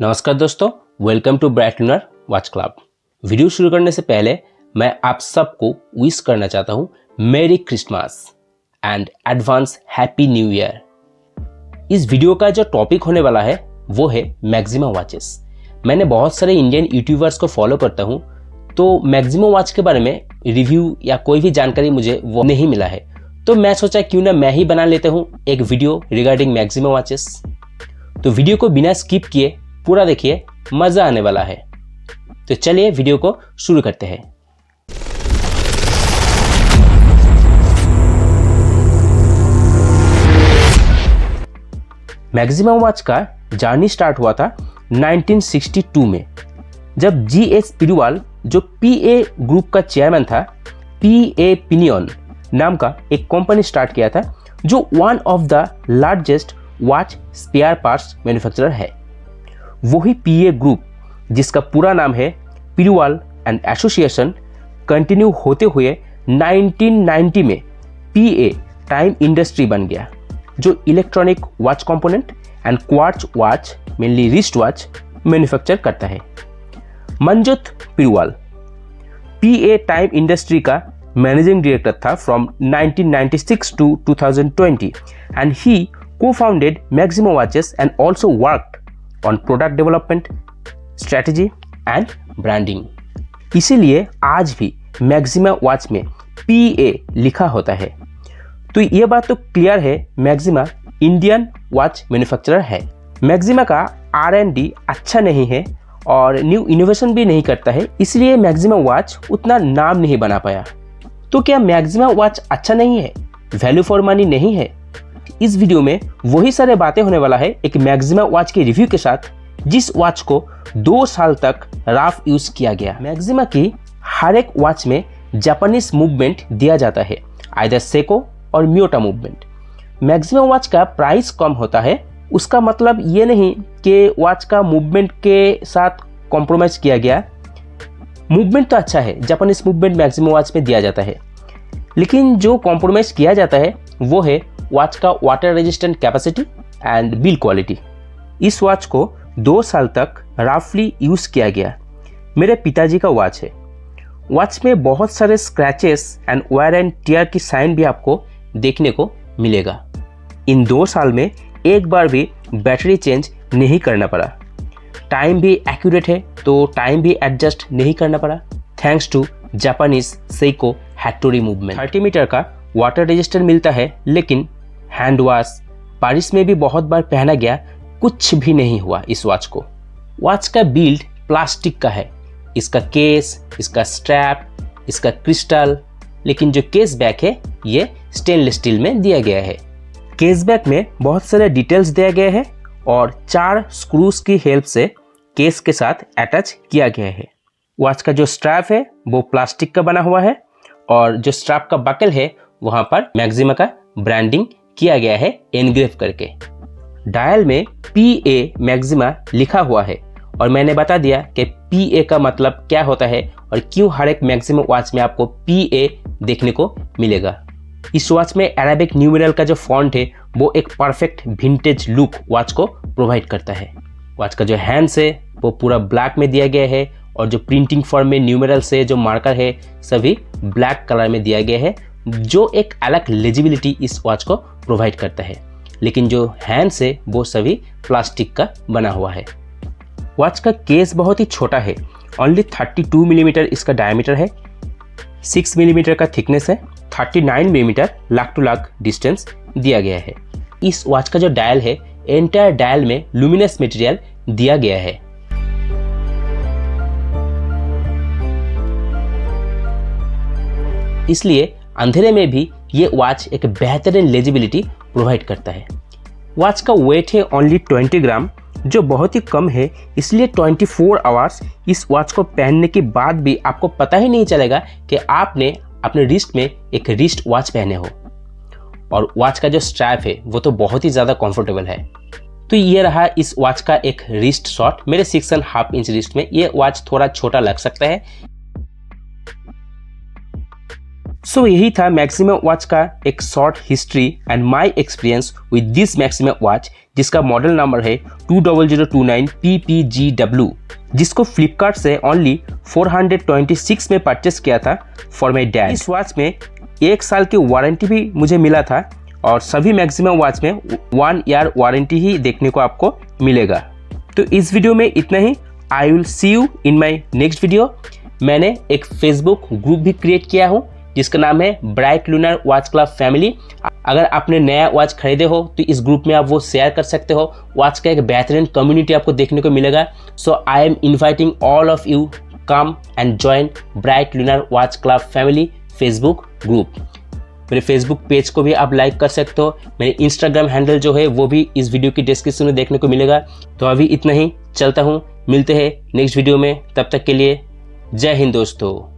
नमस्कार दोस्तों, welcome to bright learner watch club. Video शुरू करने से पहले मैं आप सबको विश करना चाहता हूँ मेरी Christmas and advance happy new year. इस वीडियो का जो टॉपिक होने वाला है वो है मैक्सिमा वॉचेस। मैंने बहुत सारे इंडियन यूट्यूबर्स को फॉलो करता हूँ, तो मैक्सिमा वॉच के बारे में रिव्यू या कोई भी जानकारी मुझे वो नहीं मिला है, तो मैं सोचा क्यों ना मैं ही बना लेता हूँ एक वीडियो रिगार्डिंग मैक्सिमा वॉचेस। तो वीडियो को बिना स्किप किए पूरा देखिए, मजा आने वाला है। तो चलिए वीडियो को शुरू करते हैं। मैक्सिमा वॉच का जर्नी स्टार्ट हुआ था 1962 में, जब जीएस पिरुवाल जो पीए ग्रुप का चेयरमैन था, पीए पिनियन नाम का एक कंपनी स्टार्ट किया था, जो one of the largest watch spare parts manufacturer है। वही पीए ग्रुप, जिसका पूरा नाम है पिरुवाल एंड एसोसिएशन, कंटिन्यू होते हुए 1990 में पीए टाइम इंडस्ट्री बन गया, जो electronic watch component and quartz watch, mainly wrist watch manufacture करता है। मंजुत पिरुवाल पीए टाइम इंडस्ट्री का मैनेजिंग डायरेक्टर था from 1996 to 2020 and he co-founded Maxima Watches and also worked on product development, strategy and branding। इसीलिए आज भी मैक्सिमा वॉच में PA लिखा होता है। तो ये बात तो क्लियर है, मैक्सिमा इंडियन वॉच मैन्युफैक्चरर है। मैक्सिमा का R&D अच्छा नहीं है और न्यू इनोवेशन भी नहीं करता है, इसलिए मैक्सिमा वॉच उतना नाम नहीं बना पाया। तो क्या मैक्सिमा वॉच अच्छा नहीं है, वैल्यू फॉर मनी नहीं है? इस वीडियो में वही सारे बातें होने वाला है एक मैक्सिमा वॉच के रिव्यू के साथ, जिस वॉच को 2 साल तक रफ यूज किया गया। मैक्सिमा की हर एक वॉच में जापानीज मूवमेंट दिया जाता है, आइदर सेको और मियोटा मूवमेंट। मैक्सिमा वॉच का प्राइस कम होता है, उसका मतलब ये नहीं कि वॉच का मूवमेंट के साथ कॉम्प्रोमाइज किया गया। मूवमेंट तो अच्छा है, जापानीज मूवमेंट मैक्सिमा वॉच में दिया जाता है, लेकिन जो कॉम्प्रोमाइज किया जाता है वो है वॉच का water resistant capacity and build quality. इस वॉच को 2 साल तक रफली यूज किया गया। मेरे पिताजी का वॉच है। वॉच में बहुत सारे scratches and wear and tear की साइन भी आपको देखने को मिलेगा। इन 2 साल में एक बार भी बैटरी चेंज नहीं करना पड़ा। टाइम भी एक्यूरेट है, तो टाइम भी एडजस्ट नहीं करना पड़ा, thanks to Japanese Seiko Hattori movement. 30 metre का वाटर रेजिस्टेंट मिलता है, लेकिन हैंड वॉश, बारिश में भी बहुत बार पहना गया, कुछ भी नहीं हुआ इस वॉच को। वॉच का बिल्ड प्लास्टिक का है, इसका केस, इसका स्ट्रैप, इसका क्रिस्टल, लेकिन जो केस बैक है ये स्टेनलेस स्टील में दिया गया है। केस बैक में बहुत सारे डिटेल्स दिए गए हैं और 4 स्क्रूज की हेल्प से केस के साथ अटैच किया गया है। वॉच का जो स्ट्रैप है वो प्लास्टिक का बना हुआ है और जो स्ट्रैप का बकल है वहां पर मैक्सिमा का ब्रांडिंग किया गया है एनग्रेव करके। डायल में पीए मैक्सिमा लिखा हुआ है और मैंने बता दिया कि पीए का मतलब क्या होता है और क्यों हर एक मैक्सिमा वॉच में आपको पीए देखने को मिलेगा। इस वॉच में अरेबिक न्यूमेरल का जो फॉन्ट है वो एक परफेक्ट विंटेज लुक वॉच को प्रोवाइड करता है। वॉच का जो हैंड्स है वो पूरा ब्लैक में दिया गया है और जो प्रिंटिंग फॉर्म में न्यूमेरल से जो मार्कर है सभी ब्लैक कलर में दिया गया है, जो एक अलग लेजिबिलिटी इस वॉच को प्रोवाइड करता है। लेकिन जो हैंड्स है वो सभी प्लास्टिक का बना हुआ है। वॉच का केस बहुत ही छोटा है, ओनली 32 मिलीमीटर इसका डायमीटर है, 6 मिलीमीटर का थिकनेस है, 39 millimetre lug to lug distance दिया गया है। इस वॉच का जो डायल है, एंटायर डायल में लुमिनस मटेरियल दिया गया है। इसलिए अंधेरे में भी ये वॉच एक बेहतरीन लेजिबिलिटी प्रोवाइड करता है। वॉच का वेट है ओनली 20 ग्राम, जो बहुत ही कम है, इसलिए 24 आवर्स इस वॉच को पहनने के बाद भी आपको पता ही नहीं चलेगा कि आपने अपने रिस्ट में एक रिस्ट वॉच पहने हो। और वॉच का जो स्ट्रैप है वो तो बहुत ही ज़्यादा कंफर्टेबल है। तो ये रहा इस वॉच का एक रिस्ट शॉट। मेरे 6.5 इंच रिस्ट में ये वॉच थोड़ा छोटा लग सकता है। सो यही था मैक्सिमा वॉच का एक short history and my experience with this maxima watch, जिसका मॉडल नंबर है 20029 PPGW, जिसको फ्लिपकार्ट से ओनली 426 में परचेस किया था फॉर माई डैड। इस वॉच में 1 साल की वारंटी भी मुझे मिला था और सभी मैक्सिमा वॉच में 1 ईयर वारंटी ही देखने को आपको मिलेगा। तो इस वीडियो में इतना ही। I will see you in my next video. मैंने एक फेसबुक ग्रुप भी क्रिएट किया हूँ जिसका नाम है bright lunar watch club family. अगर आपने नया वॉच खरीदे हो तो इस ग्रुप में आप वो शेयर कर सकते हो। वॉच का एक बेहतरीन कम्युनिटी आपको देखने को मिलेगा। So I am inviting all of you come and join bright lunar watch club family Facebook group. मेरे फेसबुक पेज को भी आप लाइक कर सकते हो। मेरे इंस्टाग्राम हैंडल जो है वो भी इस वीडियो की डिस्क्रिप्शन में देखने को मिलेगा। तो अभी इतना ही, चलता हूँ, मिलते हैं नेक्स्ट वीडियो में। तब तक के लिए जय हिंद दोस्तों।